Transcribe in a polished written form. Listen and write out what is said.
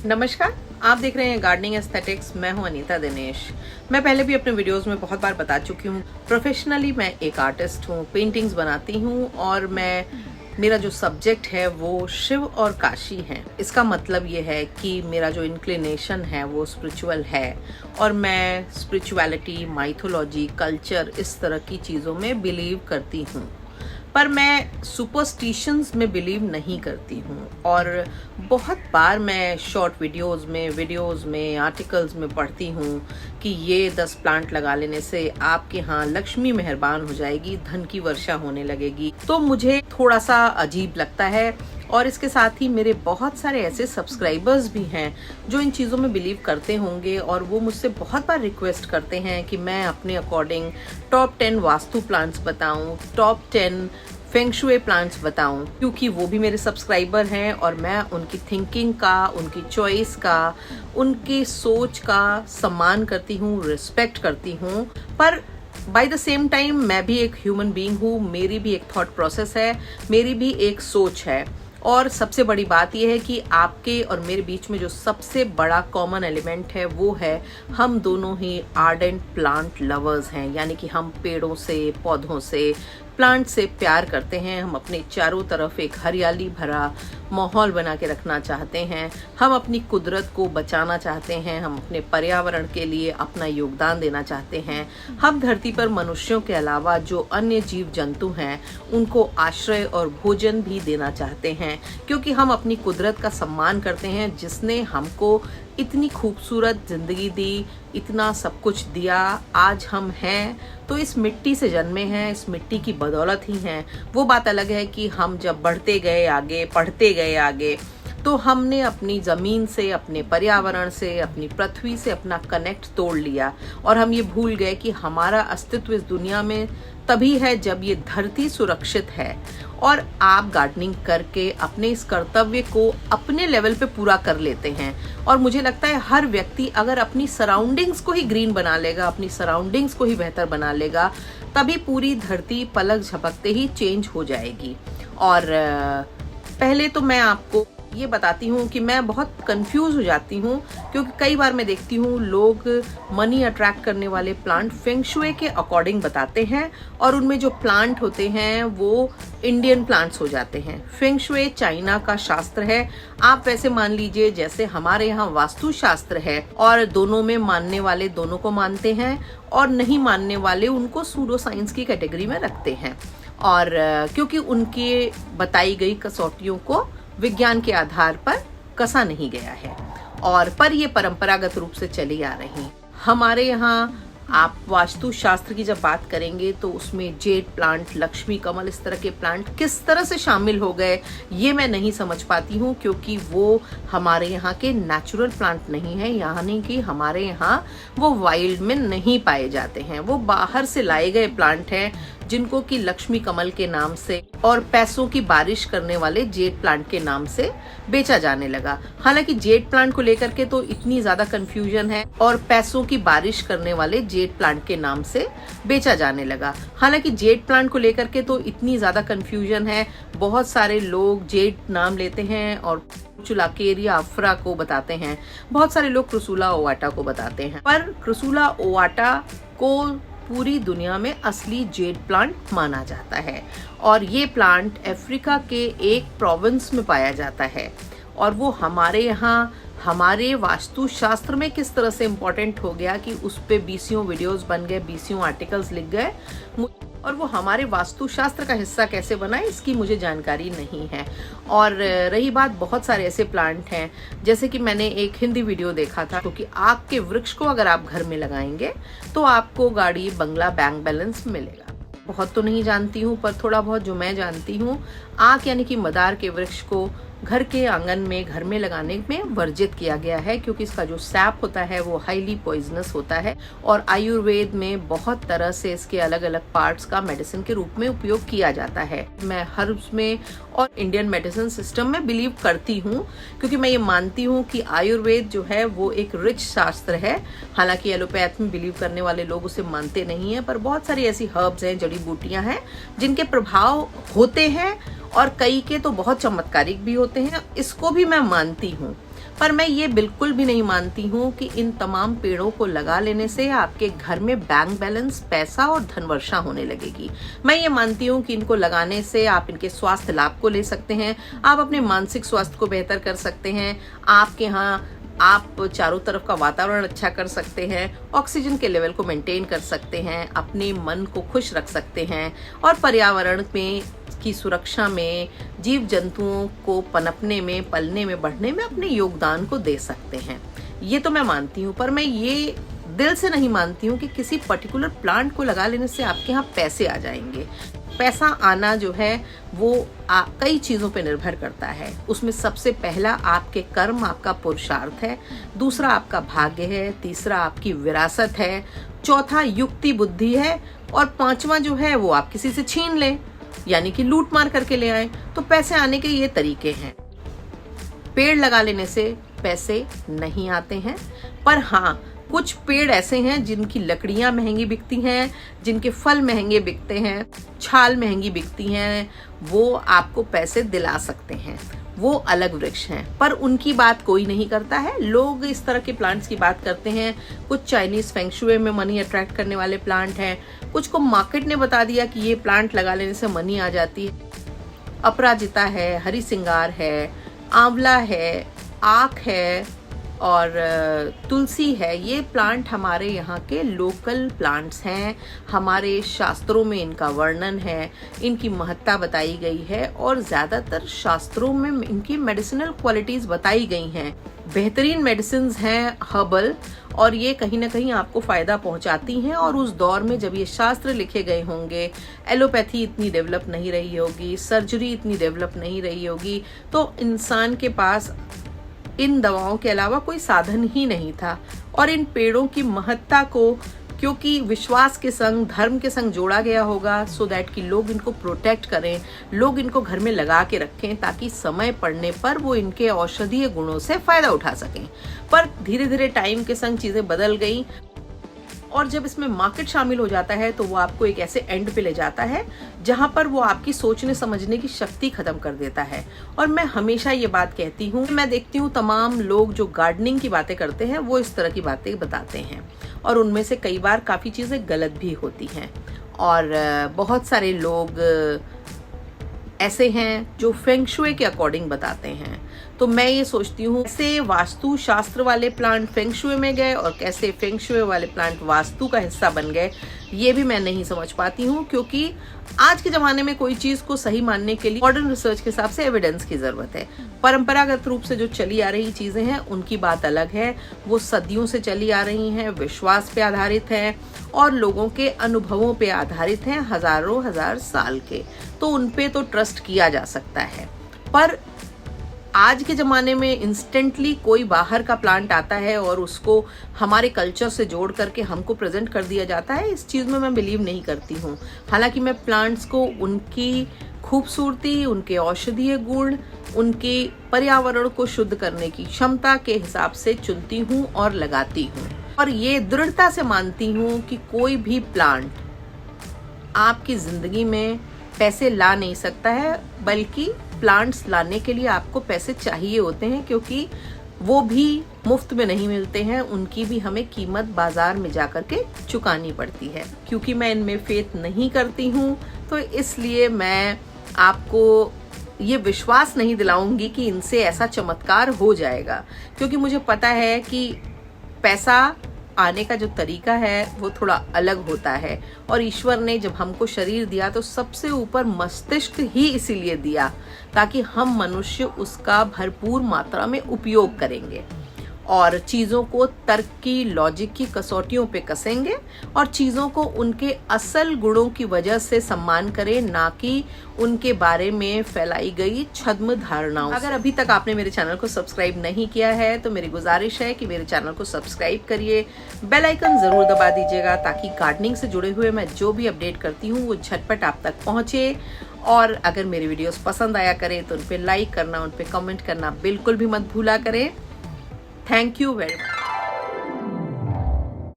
नमस्कार, आप देख रहे हैं गार्डनिंग एस्थेटिक्स। मैं हूं अनीता दिनेश। मैं पहले भी अपने वीडियोस में बहुत बार बता चुकी हूं, प्रोफेशनली मैं एक आर्टिस्ट हूं, पेंटिंग्स बनाती हूं और मेरा जो सब्जेक्ट है वो शिव और काशी है। इसका मतलब ये है कि मेरा जो इंक्लिनेशन है वो स्पिरिचुअल है और मैं स्पिरिचुअलिटी, माइथोलॉजी, कल्चर इस तरह की चीज़ों में बिलीव करती हूँ। पर मैं सुपरस्टिशंस में बिलीव नहीं करती हूँ और बहुत बार मैं शॉर्ट वीडियोस में आर्टिकल्स में पढ़ती हूँ कि ये 10 प्लांट लगा लेने से आपके यहाँ लक्ष्मी मेहरबान हो जाएगी, धन की वर्षा होने लगेगी। तो मुझे थोड़ा सा अजीब लगता है और इसके साथ ही मेरे बहुत सारे ऐसे सब्सक्राइबर्स भी हैं जो इन चीज़ों में बिलीव करते होंगे और वो मुझसे बहुत बार रिक्वेस्ट करते हैं कि मैं अपने अकॉर्डिंग टॉप 10 वास्तु प्लांट्स बताऊं, टॉप 10 फेंग शुई प्लांट्स बताऊं, क्योंकि वो भी मेरे सब्सक्राइबर हैं और मैं उनकी थिंकिंग का, उनकी चॉइस का, उनकी सोच का सम्मान करती हूँ, रिस्पेक्ट करती हूँ। पर बाय द सेम टाइम मैं भी एक ह्यूमन बीइंग हूँ, मेरी भी एक थॉट प्रोसेस है, मेरी भी एक सोच है। और सबसे बड़ी बात यह है कि आपके और मेरे बीच में जो सबसे बड़ा कॉमन एलिमेंट है वो है हम दोनों ही आर्डेंट प्लांट लवर्स हैं, यानी कि हम पेड़ों से, पौधों से, प्लांट से प्यार करते हैं। हम अपने चारों तरफ एक हरियाली भरा माहौल बना के रखना चाहते हैं। हम अपनी कुदरत को बचाना चाहते हैं। हम अपने पर्यावरण के लिए अपना योगदान देना चाहते हैं। हम धरती पर मनुष्यों के अलावा जो अन्य जीव जंतु हैं उनको आश्रय और भोजन भी देना चाहते हैं, क्योंकि हम अपनी कुदरत का सम्मान करते हैं जिसने हमको इतनी खूबसूरत जिंदगी दी, इतना सब कुछ दिया। आज हम हैं तो इस मिट्टी से जन्मे हैं, इस मिट्टी की बदौलत ही हैं। वो बात अलग है कि हम जब बढ़ते गए आगे, पढ़ते गए आगे, तो हमने अपनी ज़मीन से, अपने पर्यावरण से, अपनी पृथ्वी से अपना कनेक्ट तोड़ लिया और हम ये भूल गए कि हमारा अस्तित्व इस दुनिया में तभी है जब ये धरती सुरक्षित है। और आप गार्डनिंग करके अपने इस कर्तव्य को अपने लेवल पे पूरा कर लेते हैं। और मुझे लगता है हर व्यक्ति अगर अपनी सराउंडिंग्स को ही ग्रीन बना लेगा, अपनी सराउंडिंग्स को ही बेहतर बना लेगा, तभी पूरी धरती पलक झपकते ही चेंज हो जाएगी। और पहले तो मैं आपको ये बताती हूँ कि मैं बहुत कंफ्यूज हो जाती हूँ, क्योंकि कई बार मैं देखती हूँ लोग मनी अट्रैक्ट करने वाले प्लांट फेंग शुई के अकॉर्डिंग बताते हैं और उनमें जो प्लांट होते हैं वो इंडियन प्लांट्स हो जाते हैं। फेंग शुई चाइना का शास्त्र है। आप वैसे मान लीजिए जैसे हमारे यहाँ वास्तु शास्त्र है, और दोनों में मानने वाले दोनों को मानते हैं और नहीं मानने वाले उनको सूडो साइंस की कैटेगरी में रखते हैं। और क्योंकि उनकी बताई गई कसौटियों को विज्ञान के आधार पर कसा नहीं गया है और पर ये परंपरागत रूप से चली आ रही। हमारे यहाँ आप वास्तु शास्त्र की जब बात करेंगे तो उसमें जेड प्लांट, लक्ष्मी कमल, इस तरह के प्लांट किस तरह से शामिल हो गए ये मैं नहीं समझ पाती हूँ, क्योंकि वो हमारे यहाँ के नेचुरल प्लांट नहीं है, यानी कि हमारे यहाँ वो वाइल्ड में नहीं पाए जाते हैं। वो बाहर से लाए गए प्लांट हैं जिनको कि लक्ष्मी कमल के नाम से और पैसों की बारिश करने वाले जेड प्लांट के नाम से बेचा जाने लगा। हालांकि जेड प्लांट को लेकर के तो इतनी ज्यादा कंफ्यूजन है और पैसों की बारिश करने वाले जेड प्लांट के नाम से बेचा जाने लगा। हालांकि जेड प्लांट को लेकर के तो इतनी ज्यादा कंफ्यूजन है, बहुत सारे लोग जेड नाम लेते हैं और चुलाकेरिया अफ्रा को बताते हैं, बहुत सारे लोग क्रुसुला ओवाटा को बताते हैं, पर क्रुसुला ओवाटा को पूरी दुनिया में असली जेड प्लांट माना जाता है। और ये प्लांट अफ्रीका के एक प्रोविंस में पाया जाता है और वो हमारे यहाँ हमारे वास्तु शास्त्र में किस तरह से इम्पोर्टेंट हो गया कि उस पे 20 वीडियोस बन गए, 20 आर्टिकल्स लिख गए, और वो हमारे वास्तु शास्त्र का हिस्सा कैसे बना इसकी मुझे जानकारी नहीं है। और रही बात, बहुत सारे ऐसे प्लांट हैं, जैसे कि मैंने एक हिंदी वीडियो देखा था, क्योंकि आग के वृक्ष को अगर आप घर में लगाएंगे तो आपको गाड़ी, बंगला, बैंक बैलेंस मिलेगा। बहुत तो नहीं जानती हूँ पर थोड़ा बहुत जो मैं जानती हूँ, आक यानी कि मदार के वृक्ष को घर के आंगन में, घर में लगाने में वर्जित किया गया है, क्योंकि इसका जो सैप होता है वो हाईली पॉइजनस होता है और आयुर्वेद में बहुत तरह से इसके अलग अलग पार्ट्स का मेडिसिन के रूप में उपयोग किया जाता है। मैं हर्ब्स में और इंडियन मेडिसिन सिस्टम में बिलीव करती हूँ, क्योंकि मैं ये मानती हूँ कि आयुर्वेद जो है वो एक रिच शास्त्र है। हालांकि एलोपैथ में बिलीव करने वाले लोग उसे मानते नहीं हैं, पर बहुत सारी ऐसी हर्ब्स हैं, जड़ी बूटियां हैं जिनके प्रभाव होते हैं और कई के तो बहुत चमत्कारिक भी होते हैं, इसको भी मैं मानती हूँ। पर मैं ये बिल्कुल भी नहीं मानती हूँ कि इन तमाम पेड़ों को लगा लेने से आपके घर में बैंक बैलेंस, पैसा और धन वर्षा होने लगेगी। मैं ये मानती हूँ कि इनको लगाने से आप इनके स्वास्थ्य लाभ को ले सकते हैं, आप अपने मानसिक स्वास्थ्य को बेहतर कर सकते हैं, आपके यहाँ आप चारों तरफ का वातावरण अच्छा कर सकते हैं, ऑक्सीजन के लेवल को मेंटेन कर सकते हैं, अपने मन को खुश रख सकते हैं और पर्यावरण में की सुरक्षा में, जीव जंतुओं को पनपने में, पलने में, बढ़ने में अपने योगदान को दे सकते हैं। ये तो मैं मानती हूँ, पर मैं ये दिल से नहीं मानती हूँ कि किसी पर्टिकुलर प्लांट को लगा लेने से आपके यहाँ पैसे आ जाएंगे। पैसा आना जो है वो कई चीज़ों पे निर्भर करता है। उसमें सबसे पहला आपके कर्म, आपका पुरुषार्थ है, दूसरा आपका भाग्य है, तीसरा आपकी विरासत है, चौथा युक्ति बुद्धि है और पांचवा जो है वो आप किसी से छीन लें, यानी कि लूट मार करके ले आए। तो पैसे आने के ये तरीके हैं। पेड़ लगा लेने से पैसे नहीं आते हैं, पर हाँ कुछ पेड़ ऐसे हैं जिनकी लकड़ियां महंगी बिकती हैं, जिनके फल महंगे बिकते हैं, छाल महंगी बिकती हैं, वो आपको पैसे दिला सकते हैं, वो अलग वृक्ष हैं। पर उनकी बात कोई नहीं करता है। लोग इस तरह के प्लांट्स की बात करते हैं। कुछ चाइनीज फेंग शुई में मनी अट्रैक्ट करने वाले प्लांट हैं, कुछ को मार्केट ने बता दिया कि ये प्लांट लगा लेने से मनी आ जाती है। अपराजिता है, हरी सिंगार है, आंवला है, आक है और तुलसी है। ये प्लांट हमारे यहाँ के लोकल प्लांट्स हैं। हमारे शास्त्रों में इनका वर्णन है, इनकी महत्ता बताई गई है और ज़्यादातर शास्त्रों में इनकी मेडिसिनल क्वालिटीज़ बताई गई हैं। बेहतरीन मेडिसिन्स हैं हर्बल, और ये कहीं ना कहीं आपको फ़ायदा पहुंचाती हैं। और उस दौर में जब ये शास्त्र लिखे गए होंगे, एलोपैथी इतनी डेवलप नहीं रही होगी, सर्जरी इतनी डेवलप नहीं रही होगी, तो इंसान के पास इन दवाओं के अलावा कोई साधन ही नहीं था। और इन पेड़ों की महत्ता को क्योंकि विश्वास के संग, धर्म के संग जोड़ा गया होगा, सो दैट कि लोग इनको प्रोटेक्ट करें, लोग इनको घर में लगा के रखें ताकि समय पड़ने पर वो इनके औषधीय गुणों से फायदा उठा सकें। पर धीरे धीरे टाइम के संग चीजें बदल गई और जब इसमें मार्केट शामिल हो जाता है तो वो आपको एक ऐसे एंड पे ले जाता है जहां पर वो आपकी सोचने समझने की शक्ति खत्म कर देता है। और मैं हमेशा ये बात कहती हूँ, मैं देखती हूँ तमाम लोग जो गार्डनिंग की बातें करते हैं वो इस तरह की बातें बताते हैं और उनमें से कई बार काफ़ी चीज़ें गलत भी होती हैं। और बहुत सारे लोग ऐसे हैं जो फेंग शुई के अकॉर्डिंग बताते हैं। तो मैं ये सोचती हूँ कैसे वास्तु शास्त्र वाले प्लांट फेंग शुई में गए और कैसे फेंग शुई वाले प्लांट वास्तु का हिस्सा बन गए, ये भी मैं नहीं समझ पाती हूँ। क्योंकि आज के ज़माने में कोई चीज़ को सही मानने के लिए मॉडर्न रिसर्च के हिसाब से एविडेंस की ज़रूरत है। परंपरागत रूप से जो चली आ रही चीज़ें हैं उनकी बात अलग है, वो सदियों से चली आ रही हैं, विश्वास पे आधारित है और लोगों के अनुभवों पे आधारित हैं, हजारों हजार साल के, तो उन पे तो ट्रस्ट किया जा सकता है। पर आज के ज़माने में इंस्टेंटली कोई बाहर का प्लांट आता है और उसको हमारे कल्चर से जोड़ करके हमको प्रेजेंट कर दिया जाता है, इस चीज़ में मैं बिलीव नहीं करती हूँ। हालांकि मैं प्लांट्स को उनकी खूबसूरती, उनके औषधीय गुण, उनके पर्यावरण को शुद्ध करने की क्षमता के हिसाब से चुनती हूँ और लगाती हूँ। और ये दृढ़ता से मानती हूँ कि कोई भी प्लांट आपकी ज़िंदगी में पैसे ला नहीं सकता है, बल्कि प्लांट्स लाने के लिए आपको पैसे चाहिए होते हैं, क्योंकि वो भी मुफ्त में नहीं मिलते हैं, उनकी भी हमें कीमत बाजार में जाकर के चुकानी पड़ती है। क्योंकि मैं इनमें फेथ नहीं करती हूँ तो इसलिए मैं आपको ये विश्वास नहीं दिलाऊंगी कि इनसे ऐसा चमत्कार हो जाएगा, क्योंकि मुझे पता है कि पैसा आने का जो तरीका है वो थोड़ा अलग होता है। और ईश्वर ने जब हमको शरीर दिया तो सबसे ऊपर मस्तिष्क ही इसीलिए दिया ताकि हम मनुष्य उसका भरपूर मात्रा में उपयोग करेंगे और चीज़ों को तर्क की, लॉजिक की कसौटियों पे कसेंगे और चीज़ों को उनके असल गुणों की वजह से सम्मान करें, ना कि उनके बारे में फैलाई गई छद्म धारणाओं। अगर अभी तक आपने मेरे चैनल को सब्सक्राइब नहीं किया है तो मेरी गुजारिश है कि मेरे चैनल को सब्सक्राइब करिए, बेल आइकन ज़रूर दबा दीजिएगा ताकि गार्डनिंग से जुड़े हुए मैं जो भी अपडेट करती हूँ वो झटपट आप तक पहुँचे। और अगर मेरी वीडियोस पसंद आया करें तो उन पर लाइक करना, उन पर कमेंट करना बिल्कुल भी मत भूला करें। Thank you very much.